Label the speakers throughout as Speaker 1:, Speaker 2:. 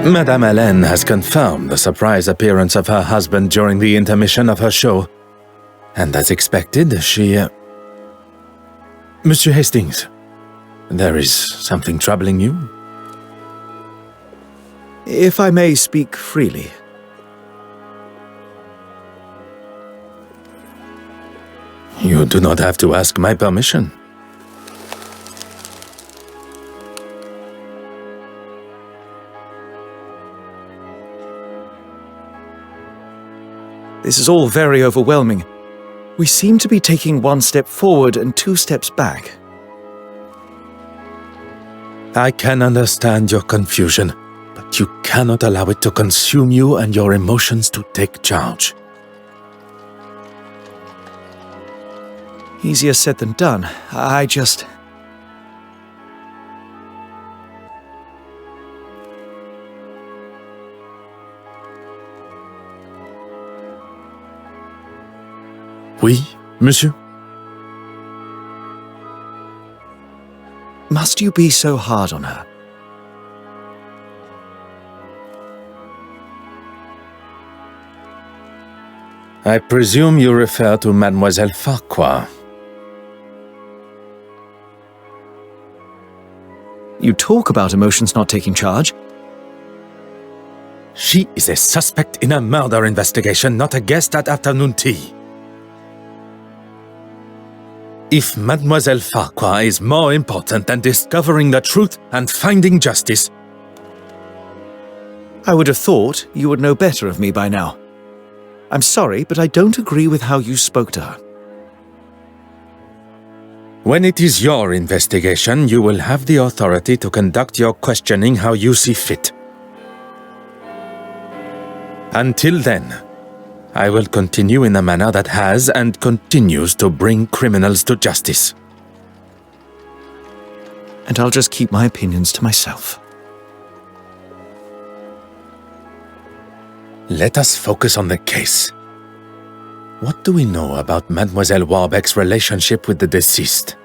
Speaker 1: Madame Hélène has confirmed the surprise appearance of her husband during the intermission of her show. And as expected, she... Monsieur Hastings, there is something troubling you?
Speaker 2: If I may speak freely.
Speaker 1: You do not have to ask my permission.
Speaker 2: This is all very overwhelming. We seem to be taking one step forward and two steps back.
Speaker 1: I can understand your confusion, but you cannot allow it to consume you and your emotions to take charge.
Speaker 2: Easier said than done. I just...
Speaker 1: Oui, monsieur?
Speaker 2: Must you be so hard on her?
Speaker 1: I presume you refer to Mademoiselle Farquhar.
Speaker 2: You talk about emotions not taking charge.
Speaker 1: She is a suspect in a murder investigation, not a guest at afternoon tea. If Mademoiselle Farquhar is more important than discovering the truth and finding justice...
Speaker 2: I would have thought you would know better of me by now. I'm sorry, but I don't agree with how you spoke to her.
Speaker 1: When it is your investigation, you will have the authority to conduct your questioning how you see fit. Until then, I will continue in a manner that has and continues to bring criminals to justice.
Speaker 2: And I'll just keep my opinions to myself.
Speaker 1: Let us focus on the case. What do we know about Mademoiselle Warbeck's relationship with the deceased?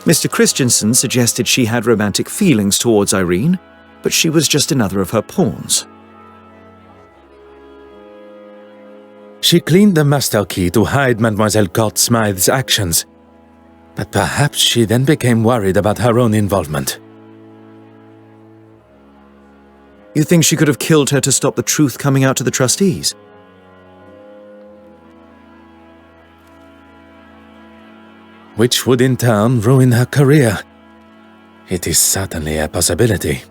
Speaker 2: Mr. Christensen suggested she had romantic feelings towards Irene, but she was just another of her pawns.
Speaker 1: She cleaned the master key to hide Mademoiselle Court Smythe's actions, but perhaps she then became worried about her own involvement.
Speaker 2: You think she could have killed her to stop the truth coming out to the trustees?
Speaker 1: Which would in turn ruin her career. It is certainly a possibility.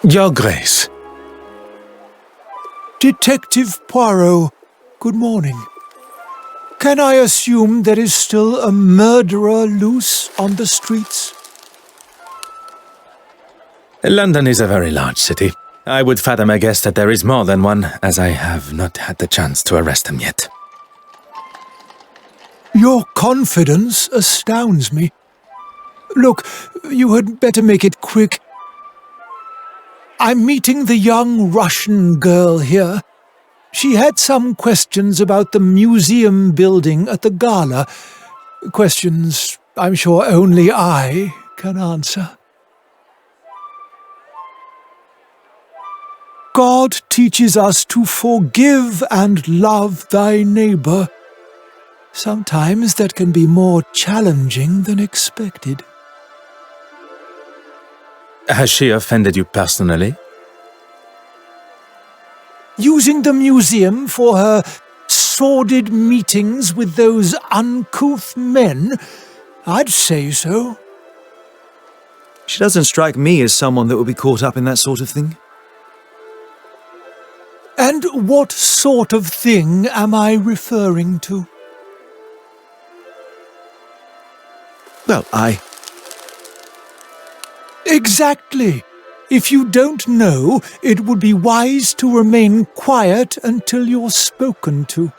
Speaker 1: Your Grace.
Speaker 3: Detective Poirot, good morning. Can I assume there is still a murderer loose on the streets?
Speaker 1: London is a very large city. I would fathom a guess that there is more than one, as I have not had the chance to arrest him yet.
Speaker 3: Your confidence astounds me. Look, you had better make it quick. I'm meeting the young Russian girl here. She had some questions about the museum building at the gala. Questions I'm sure only I can answer. God teaches us to forgive and love thy neighbor. Sometimes that can be more challenging than expected.
Speaker 1: Has she offended you personally?
Speaker 3: Using the museum for her sordid meetings with those uncouth men, I'd say so.
Speaker 2: She doesn't strike me as someone that would be caught up in that sort of thing.
Speaker 3: And what sort of thing am I referring to?
Speaker 2: Well,
Speaker 3: Exactly. If you don't know, it would be wise to remain quiet until you're spoken to.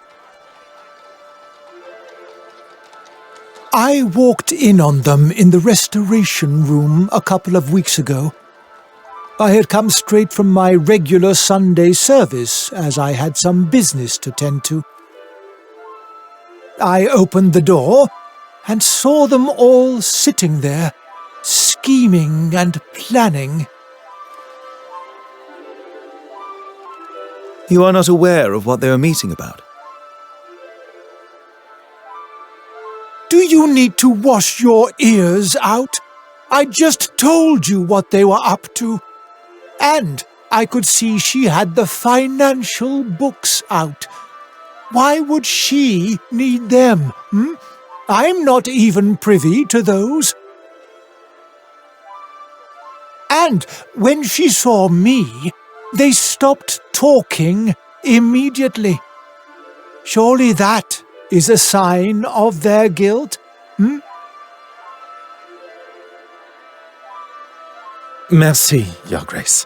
Speaker 3: I walked in on them in the restoration room a couple of weeks ago. I had come straight from my regular Sunday service, as I had some business to tend to. I opened the door and saw them all sitting there, scheming and planning.
Speaker 2: you are not aware of what they were meeting about.
Speaker 3: Do you need to wash your ears out? I just told you what they were up to. And I could see she had the financial books out. Why would she need them? I'm not even privy to those. And when she saw me, they stopped talking immediately. Surely that is a sign of their guilt,
Speaker 1: Merci, Your Grace.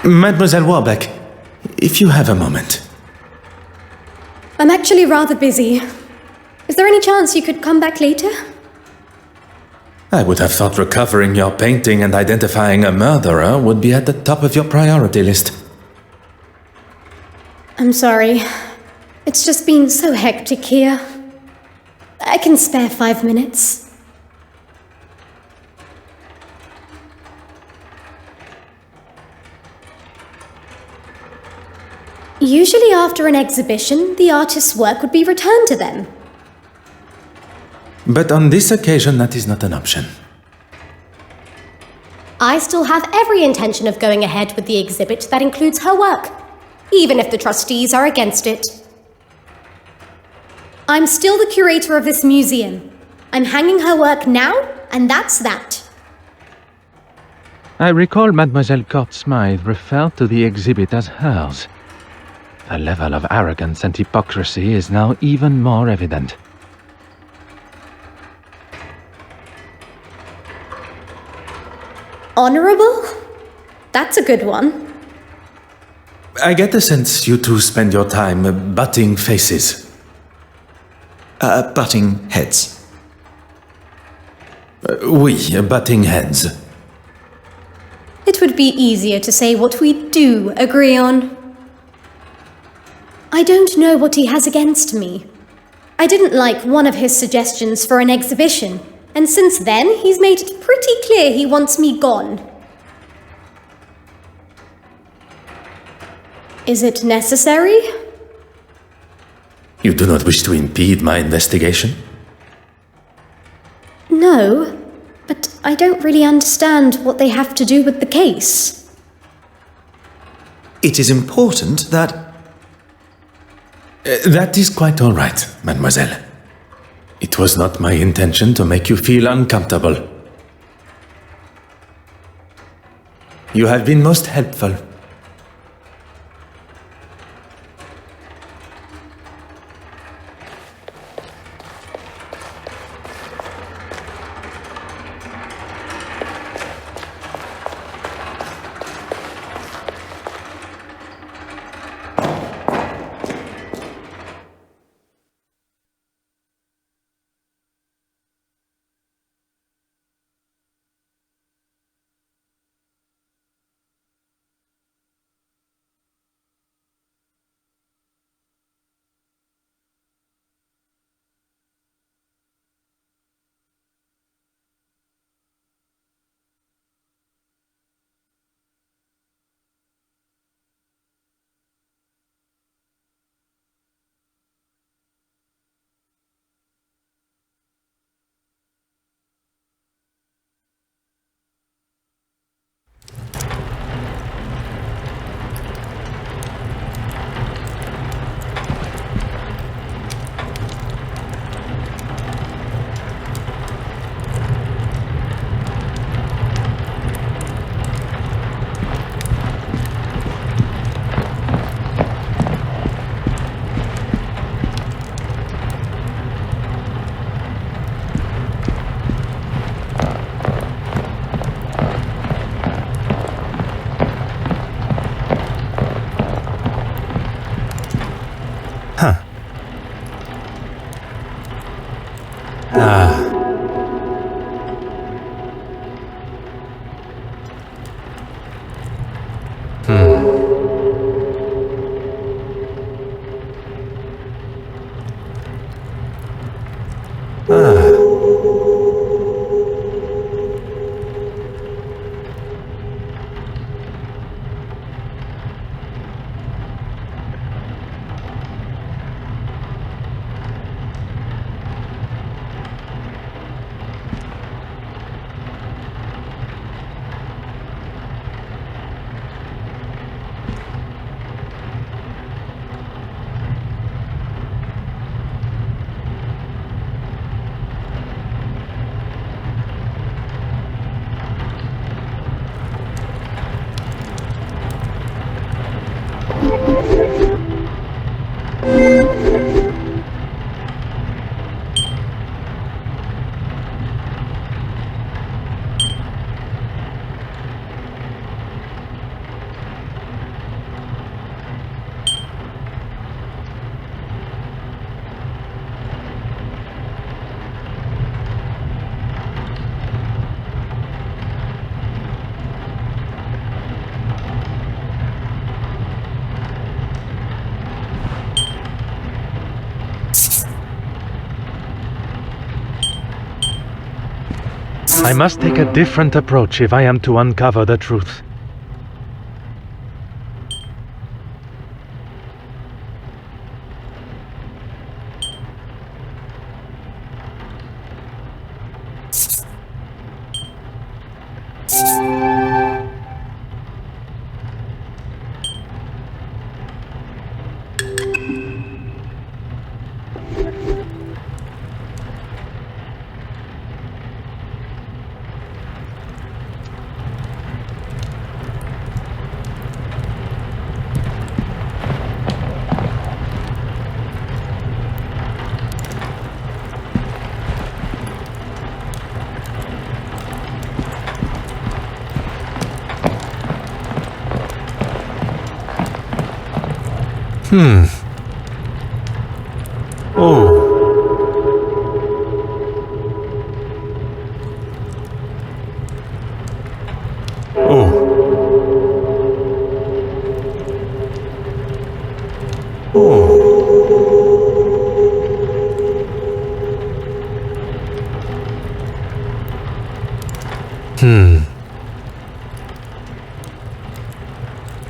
Speaker 1: Mademoiselle Warbeck, if you have a moment.
Speaker 4: I'm actually rather busy. Is there any chance you could come back later?
Speaker 1: I would have thought recovering your painting and identifying a murderer would be at the top of your priority list.
Speaker 4: I'm sorry. It's just been so hectic here. I can spare 5 minutes. Usually after an exhibition, the artist's work would be returned to them.
Speaker 1: But on this occasion, that is not an option.
Speaker 4: I still have every intention of going ahead with the exhibit that includes her work, even if the trustees are against it. I'm still the curator of this museum. I'm hanging her work now, and that's that.
Speaker 5: I recall Mademoiselle Court-Smythe referred to the exhibit as hers.
Speaker 1: The level of arrogance and hypocrisy is now even more evident.
Speaker 4: Honorable? That's a good one.
Speaker 1: I get the sense you two spend your time butting faces.
Speaker 2: Butting heads.
Speaker 1: Oui, butting heads.
Speaker 4: It would be easier to say what we do agree on. I don't know what he has against me. I didn't like one of his suggestions for an exhibition, and since then he's made it pretty clear he wants me gone. Is it necessary?
Speaker 1: You do not wish to impede my investigation?
Speaker 4: No, but I don't really understand what they have to do with the case.
Speaker 2: It is important that...
Speaker 1: That is quite all right, mademoiselle. It was not my intention to make you feel uncomfortable. You have been most helpful. I must take a different approach if I am to uncover the truth. Oh. Oh.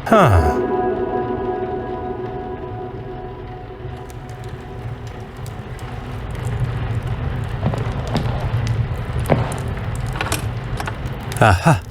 Speaker 1: Huh. Aha.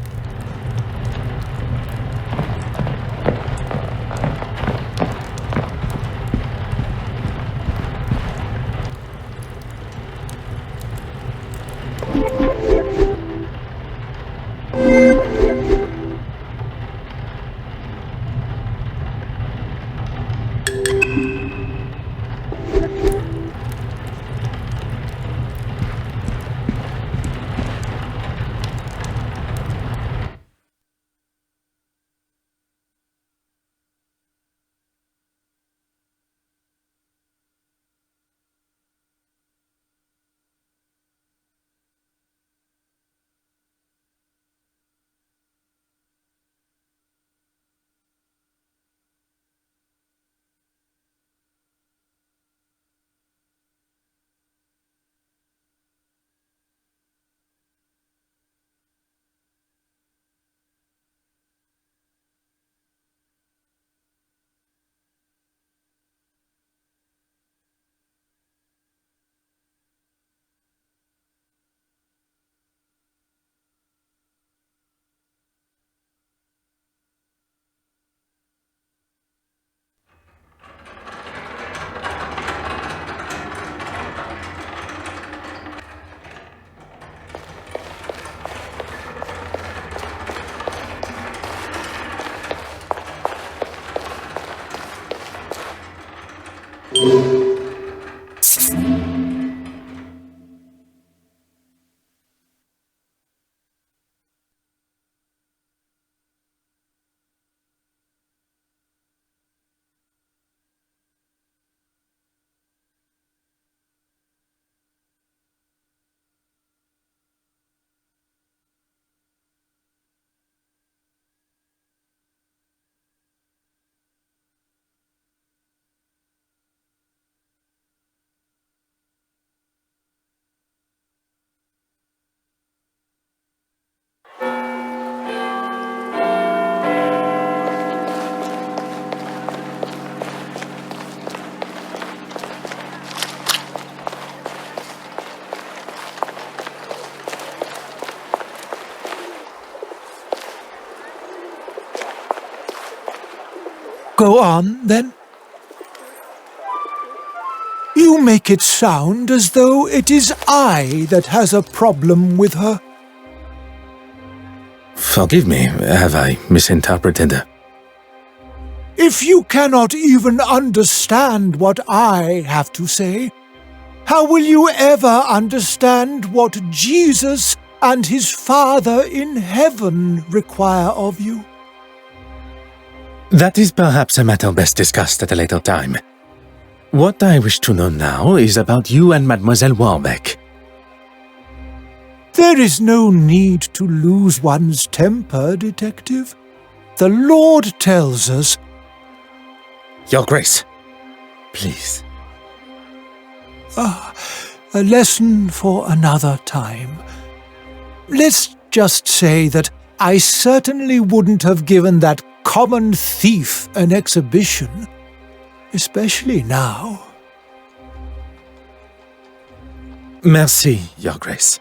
Speaker 3: Go on, then. You make it sound as though it is I that has a problem with her.
Speaker 1: Forgive me, have I misinterpreted?
Speaker 3: If you cannot even understand what I have to say, how will you ever understand what Jesus and his Father in heaven require of you?
Speaker 1: That is perhaps a matter best discussed at a later time. What I wish to know now is about you and Mademoiselle Warbeck.
Speaker 3: There is no need to lose one's temper, Detective. The Lord tells us...
Speaker 1: Your Grace, please.
Speaker 3: A lesson for another time. Let's just say that I certainly wouldn't have given that common thief an exhibition, especially now.
Speaker 1: Merci, Your Grace.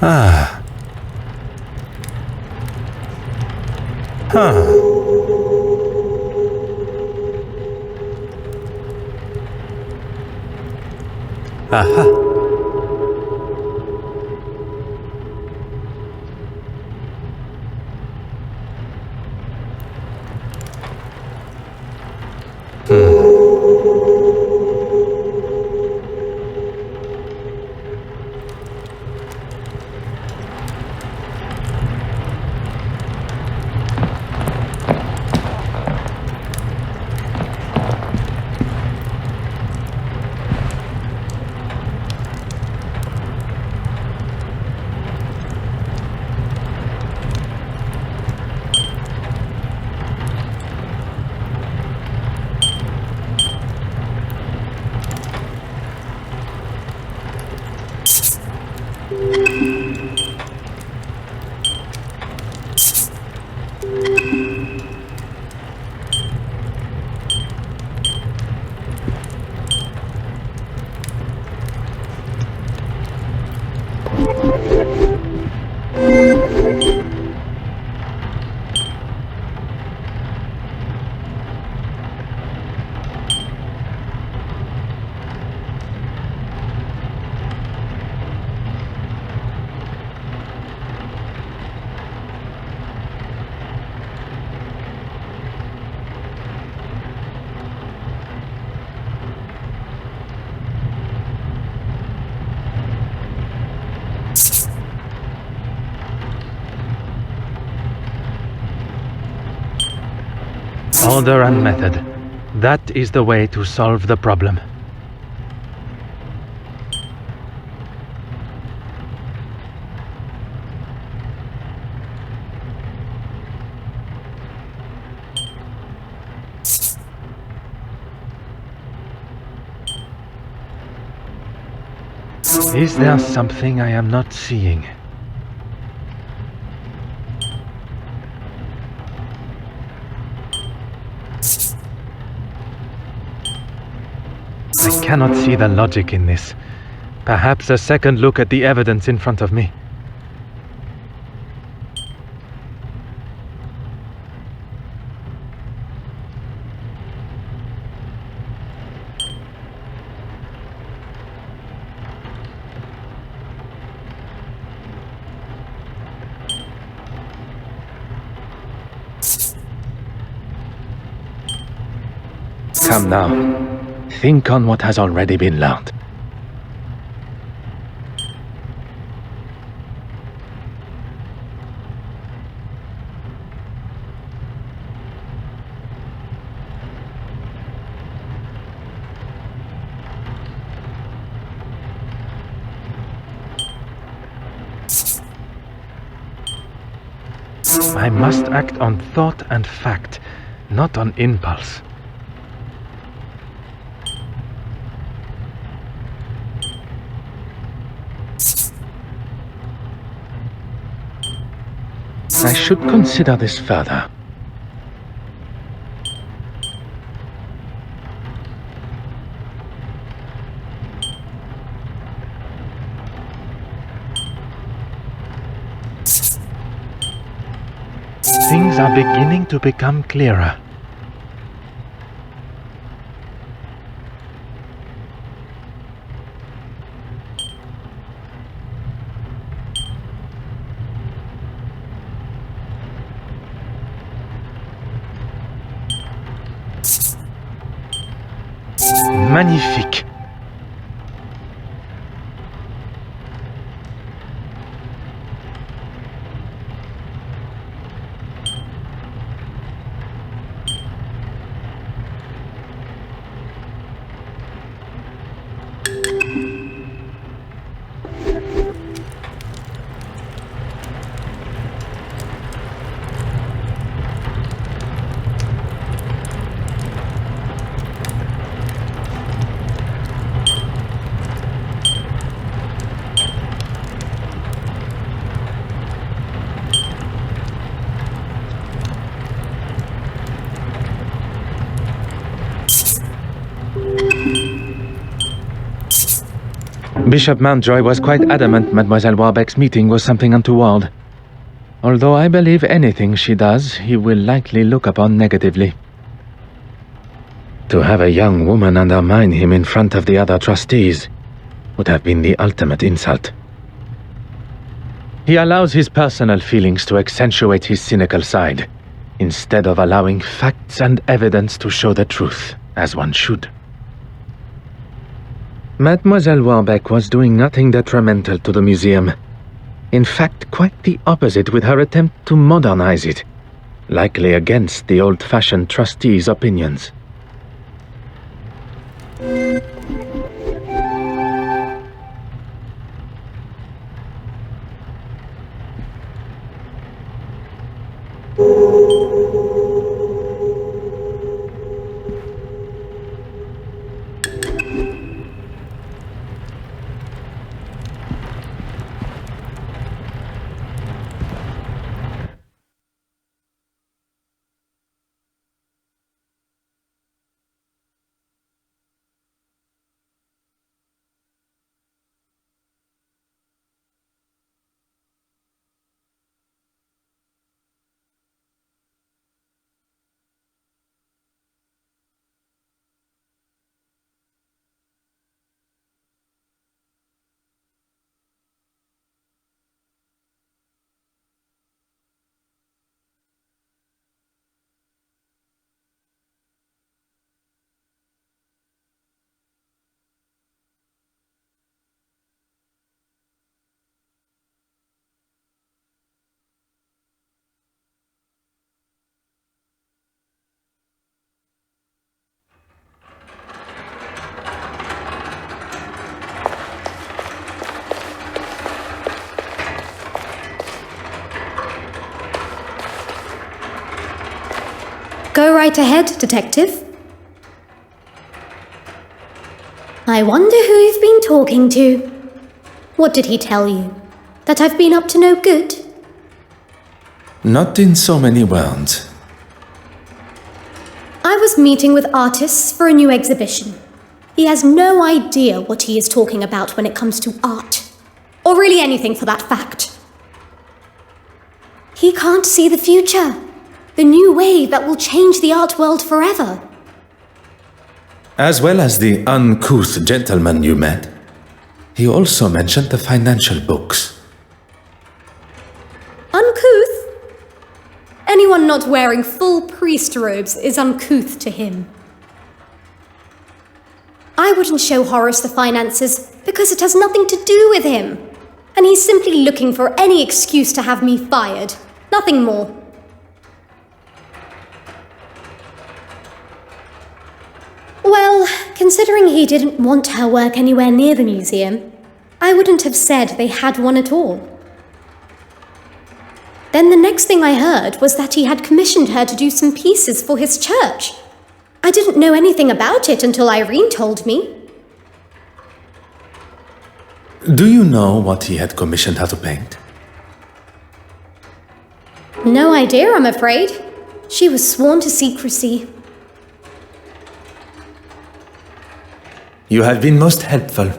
Speaker 1: Ah. Huh. Aha. Order and method. That is the way to solve the problem. Is there something I am not seeing? I cannot see the logic in this. Perhaps a second look at the evidence in front of me. Come now. Think on what has already been learned. I must act on thought and fact, not on impulse. I should consider this further. Things are beginning to become clearer. Magnifique. Bishop Mountjoy was quite adamant Mademoiselle Warbeck's meeting was something untoward. Although I believe anything she does, he will likely look upon negatively. To have a young woman undermine him in front of the other trustees would have been the ultimate insult. He allows his personal feelings to accentuate his cynical side, instead of allowing facts and evidence to show the truth, as one should. Mademoiselle Warbeck was doing nothing detrimental to the museum. In fact, quite the opposite with her attempt to modernize it, likely against the old-fashioned trustees' opinions.
Speaker 4: Go right ahead, Detective. I wonder who you've been talking to. What did he tell you? That I've been up to no good?
Speaker 1: Not in so many words.
Speaker 4: I was meeting with artists for a new exhibition. He has no idea what he is talking about when it comes to art. Or really anything for that fact. He can't see the future. The new wave that will change the art world forever.
Speaker 1: As well as the uncouth gentleman you met, he also mentioned the financial books.
Speaker 4: Uncouth? Anyone not wearing full priest robes is uncouth to him. I wouldn't show Horace the finances because it has nothing to do with him. And he's simply looking for any excuse to have me fired. Nothing more. Well, considering he didn't want her work anywhere near the museum, I wouldn't have said they had one at all. Then the next thing I heard was that he had commissioned her to do some pieces for his church. I didn't know anything about it until Irene told me.
Speaker 1: Do you know what he had commissioned her to paint?
Speaker 4: No idea, I'm afraid. She was sworn to secrecy.
Speaker 1: You have been most helpful.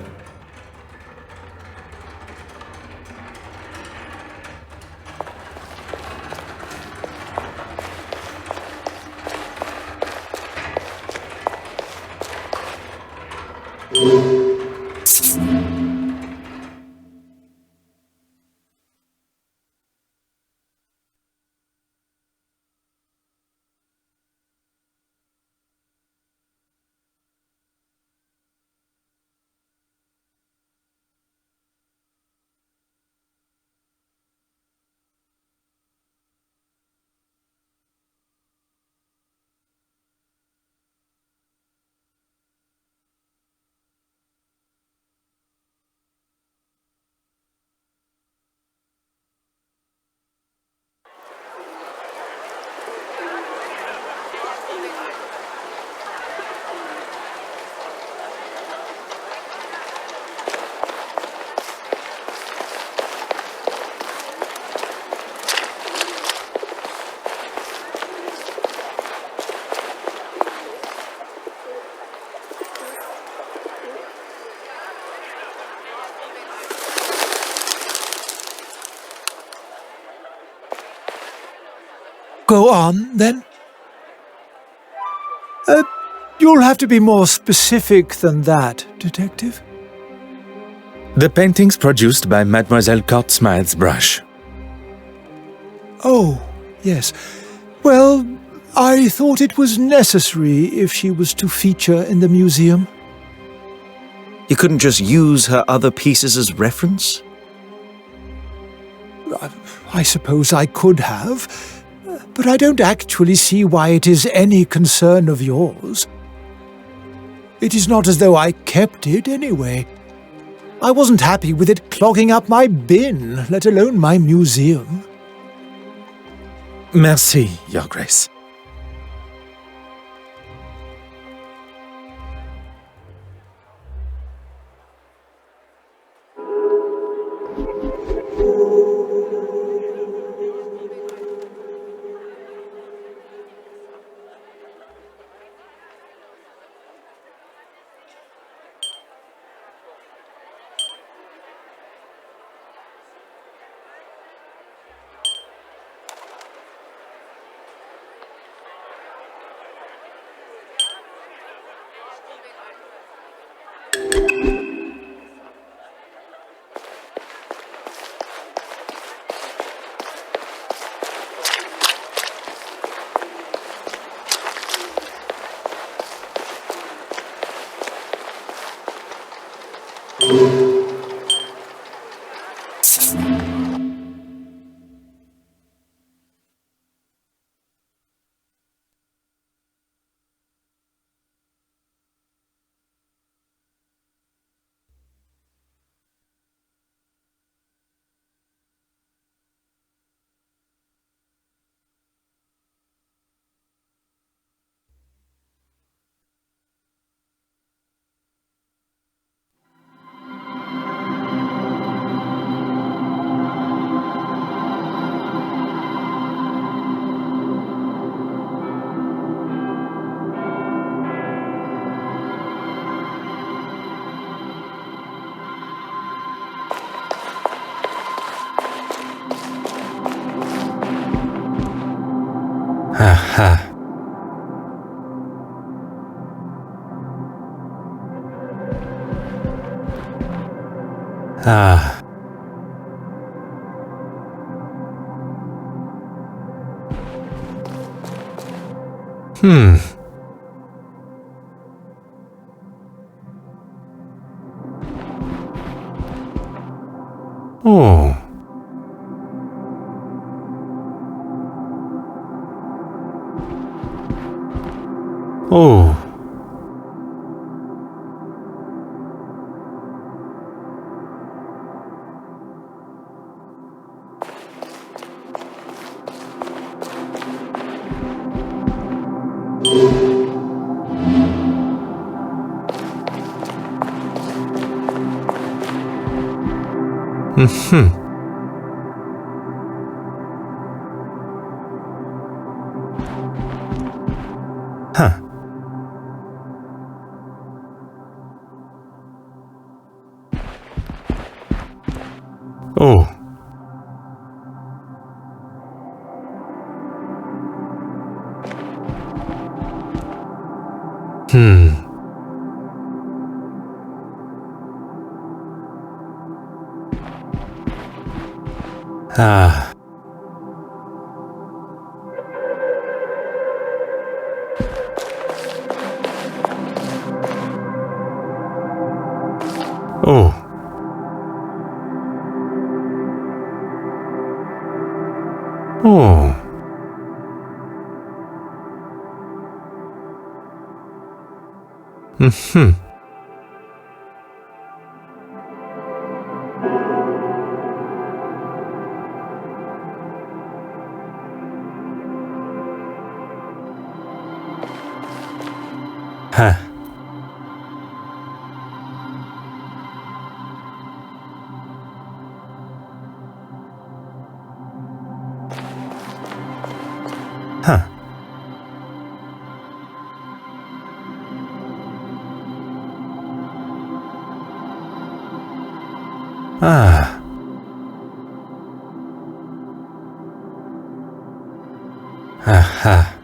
Speaker 3: Go on, then. You'll have to be more specific than that, Detective.
Speaker 1: The paintings produced by Mademoiselle Court-Smythe's brush.
Speaker 3: Oh, yes. Well, I thought it was necessary if she was to feature in the museum.
Speaker 2: You couldn't just use her other pieces as reference?
Speaker 3: I suppose I could have, but I don't actually see why it is any concern of yours. It is not as though I kept it anyway. I wasn't happy with it clogging up my bin, let alone my museum.
Speaker 1: Merci, Your Grace. Aha. Ah. Oh. Oh.
Speaker 5: Huh. Oh. Ah. Oh. Oh. Huh. Huh. Ah. Aha.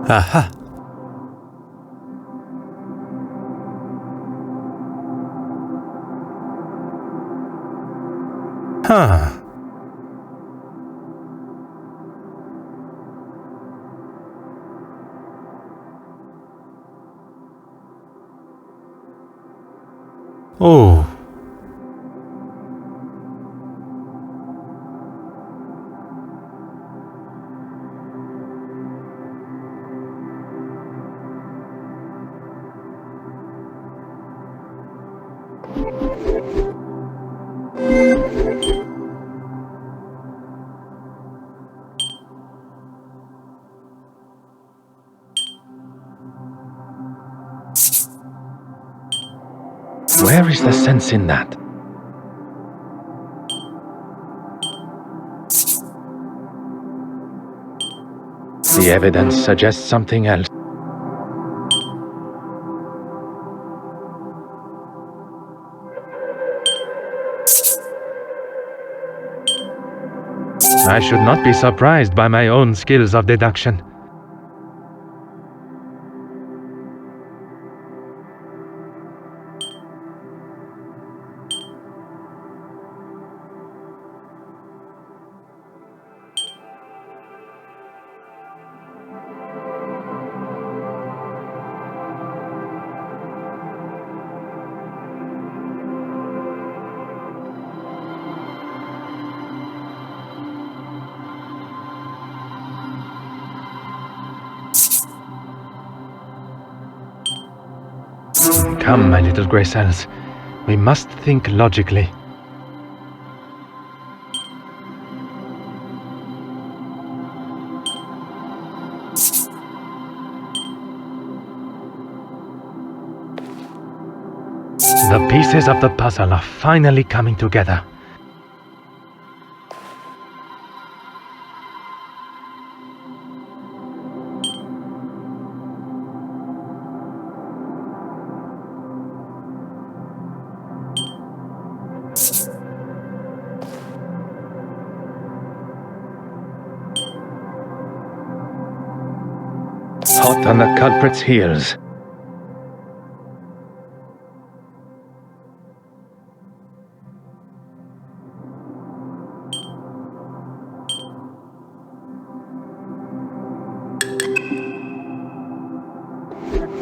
Speaker 5: Aha. Huh. Oh.
Speaker 1: Where is the sense in that? The evidence suggests something else. I should not be surprised by my own skills of deduction. Come, my little grey cells. We must think logically. The pieces of the puzzle are finally coming together. Hot on the culprit's heels.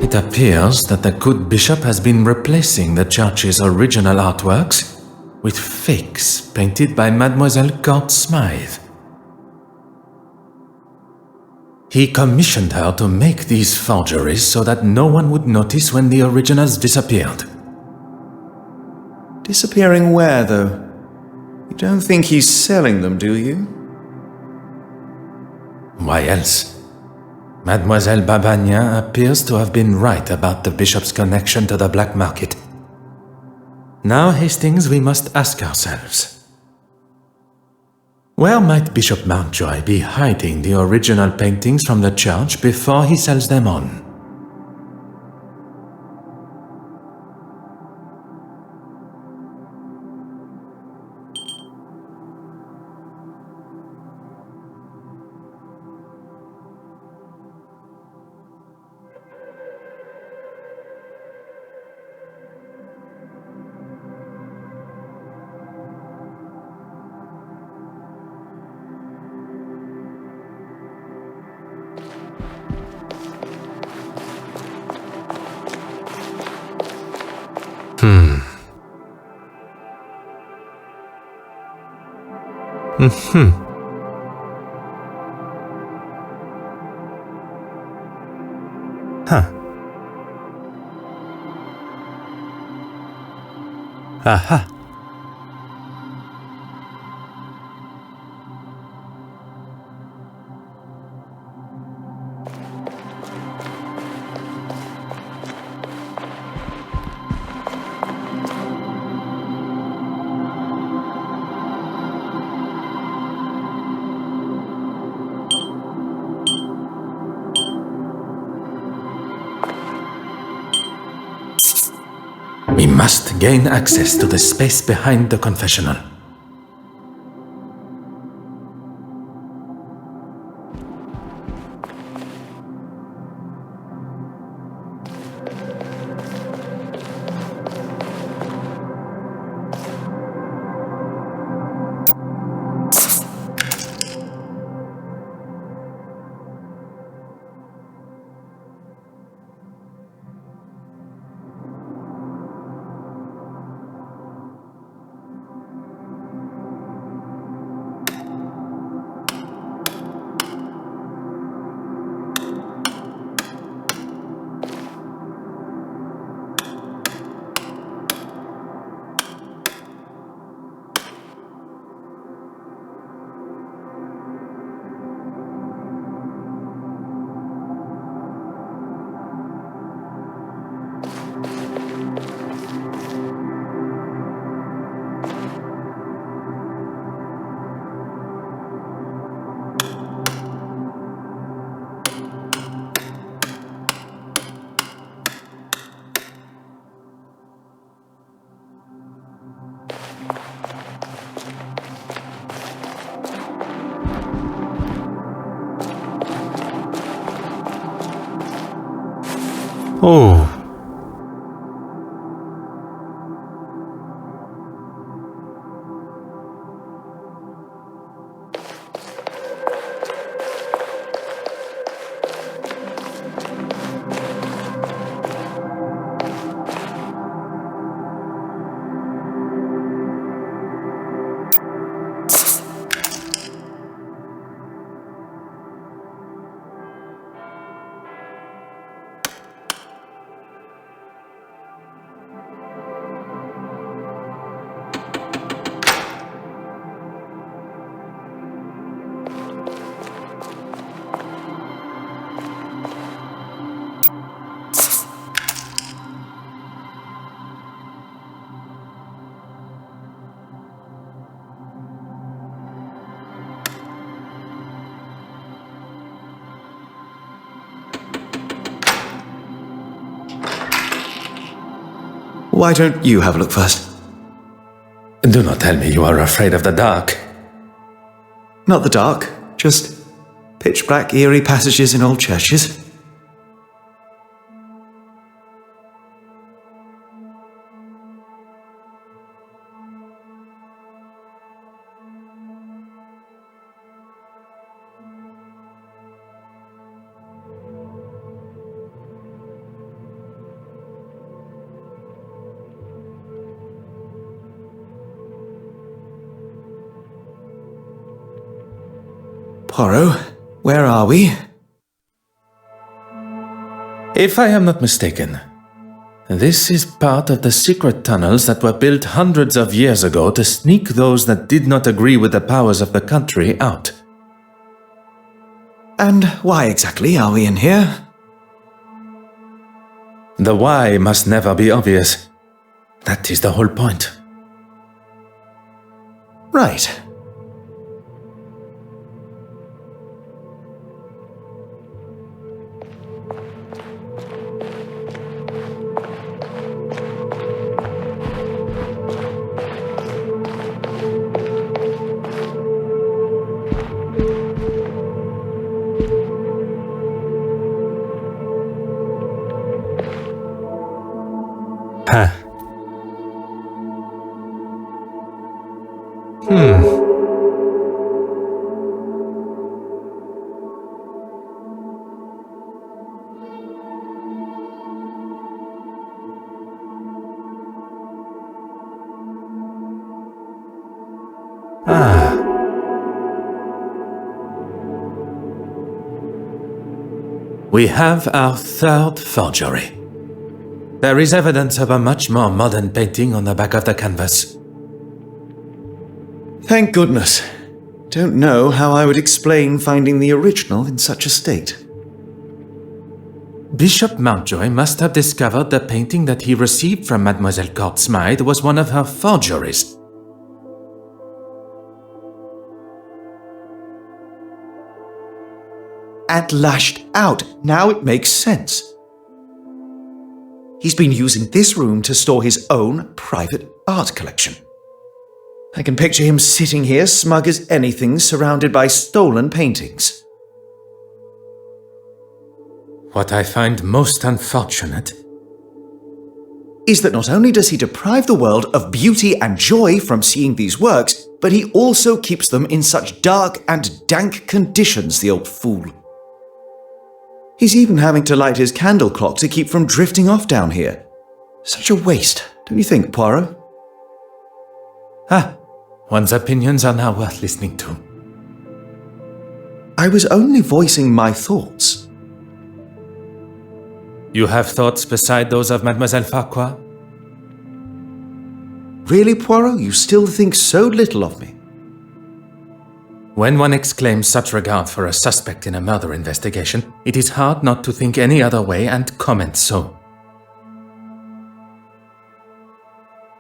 Speaker 2: It appears that the good bishop has been replacing the church's original artworks with fakes painted by Mademoiselle Court Smythe. He commissioned her to make these forgeries so that no one would notice when the originals disappeared.
Speaker 6: Disappearing where, though? You don't think he's selling them, do you?
Speaker 2: Why else? Mademoiselle Babagna appears to have been right about the bishop's connection to the black market. Now, Hastings, we must ask ourselves, where might Bishop Mountjoy be hiding the original paintings from the church before he sells them on?
Speaker 5: Huh. Aha.
Speaker 2: We must gain access to the space behind the confessional.
Speaker 5: Oh.
Speaker 6: Why don't you have a look first?
Speaker 2: Do not tell me you are afraid of the dark.
Speaker 6: Not the dark, just pitch black, eerie passages in old churches. Poirot, where are we?
Speaker 2: If I am not mistaken, this is part of the secret tunnels that were built hundreds of years ago to sneak those that did not agree with the powers of the country out.
Speaker 6: And why exactly are we in here?
Speaker 2: The why must never be obvious. That is the whole point.
Speaker 6: Right.
Speaker 5: Huh. Ah.
Speaker 2: We have our third forgery. There is evidence of a much more modern painting on the back of the canvas.
Speaker 6: Thank goodness. Don't know how I would explain finding the original in such a state.
Speaker 2: Bishop Mountjoy must have discovered the painting that he received from Mademoiselle Court Smythe was one of her forgeries.
Speaker 6: And lashed out. Now it makes sense. He's been using this room to store his own private art collection. I can picture him sitting here smug as anything, surrounded by stolen paintings.
Speaker 2: What I find most unfortunate
Speaker 6: Is that not only does he deprive the world of beauty and joy from seeing these works, but he also keeps them in such dark and dank conditions, the old fool. He's even having to light his candle clock to keep from drifting off down here. Such a waste, don't you think, Poirot?
Speaker 2: One's opinions are now worth listening to.
Speaker 6: I was only voicing my thoughts.
Speaker 2: You have thoughts beside those of Mademoiselle Farquhar?
Speaker 6: Really, Poirot, you still think so little of me?
Speaker 2: When one exclaims such regard for a suspect in a murder investigation, it is hard not to think any other way and comment so.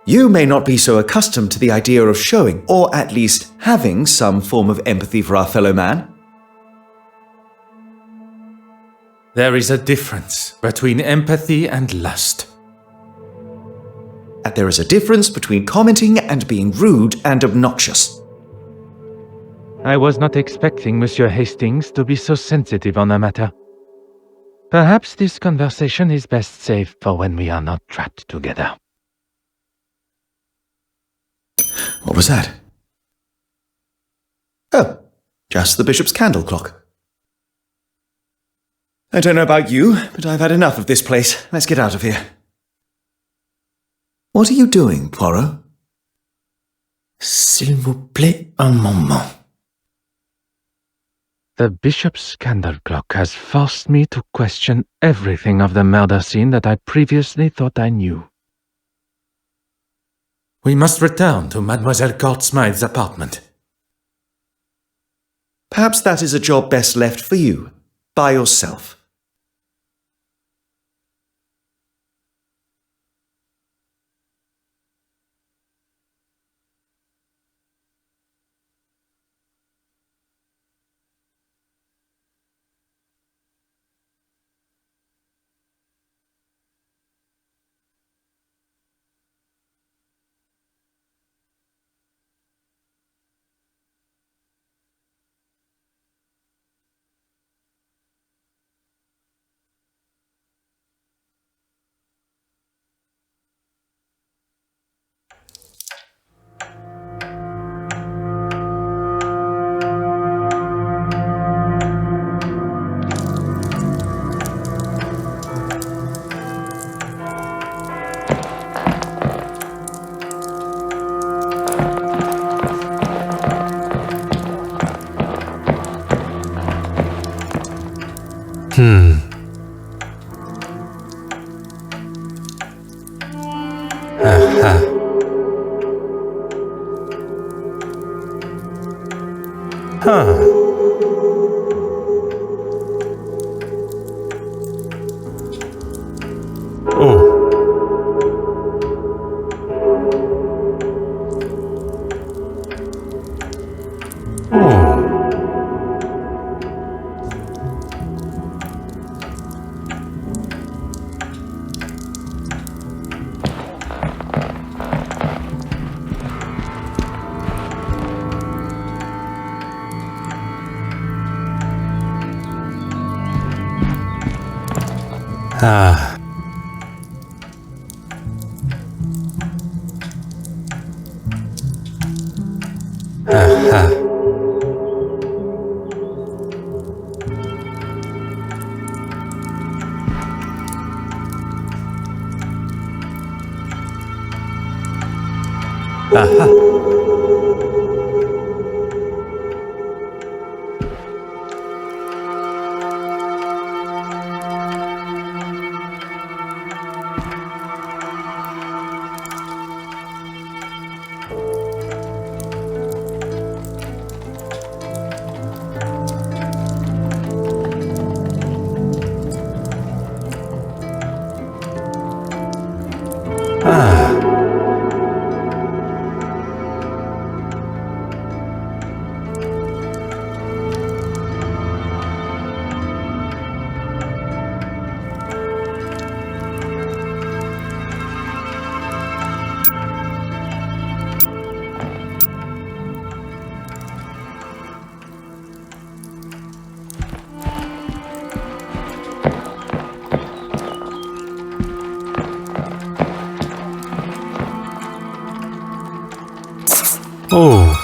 Speaker 6: You may not be so accustomed to the idea of showing, or at least having, some form of empathy for our fellow man.
Speaker 2: There is a difference between empathy and lust.
Speaker 6: And there is a difference between commenting and being rude and obnoxious.
Speaker 1: I was not expecting Monsieur Hastings to be so sensitive on the matter. Perhaps this conversation is best saved for when we are not trapped together.
Speaker 6: What was that? Oh, just the bishop's candle clock. I don't know about you, but I've had enough of this place. Let's get out of here. What are you doing, Poirot?
Speaker 2: S'il vous plaît, un moment.
Speaker 1: The bishop's candle clock has forced me to question everything of the murder scene that I previously thought I knew.
Speaker 2: We must return to Mademoiselle Court Smythe's apartment.
Speaker 6: Perhaps that is a job best left for you, by yourself.
Speaker 5: Oh. Ah. Aha. Aha. Oh.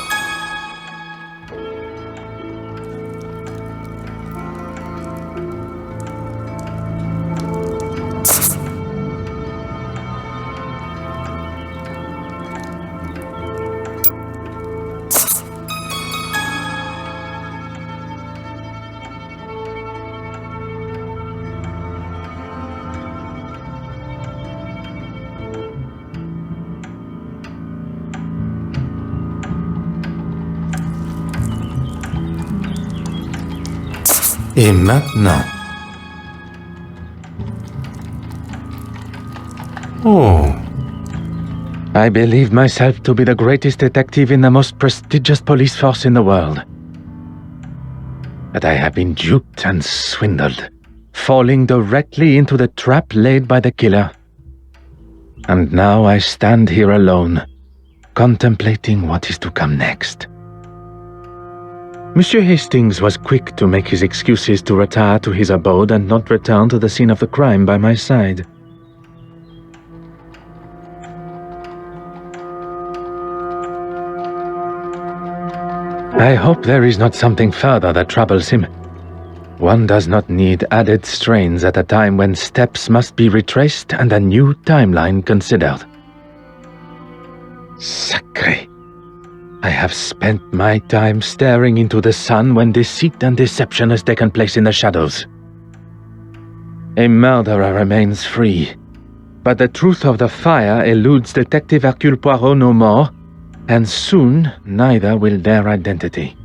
Speaker 5: Et maintenant. Oh.
Speaker 1: I believe myself to be the greatest detective in the most prestigious police force in the world. But I have been duped and swindled, falling directly into the trap laid by the killer. And now I stand here alone, contemplating what is to come next. Monsieur Hastings was quick to make his excuses to retire to his abode and not return to the scene of the crime by my side. I hope there is not something further that troubles him. One does not need added strains at a time when steps must be retraced and a new timeline considered. Sacré! I have spent my time staring into the sun when deceit and deception has taken place in the shadows. A murderer remains free, but the truth of the fire eludes Detective Hercule Poirot no more, and soon neither will their identity.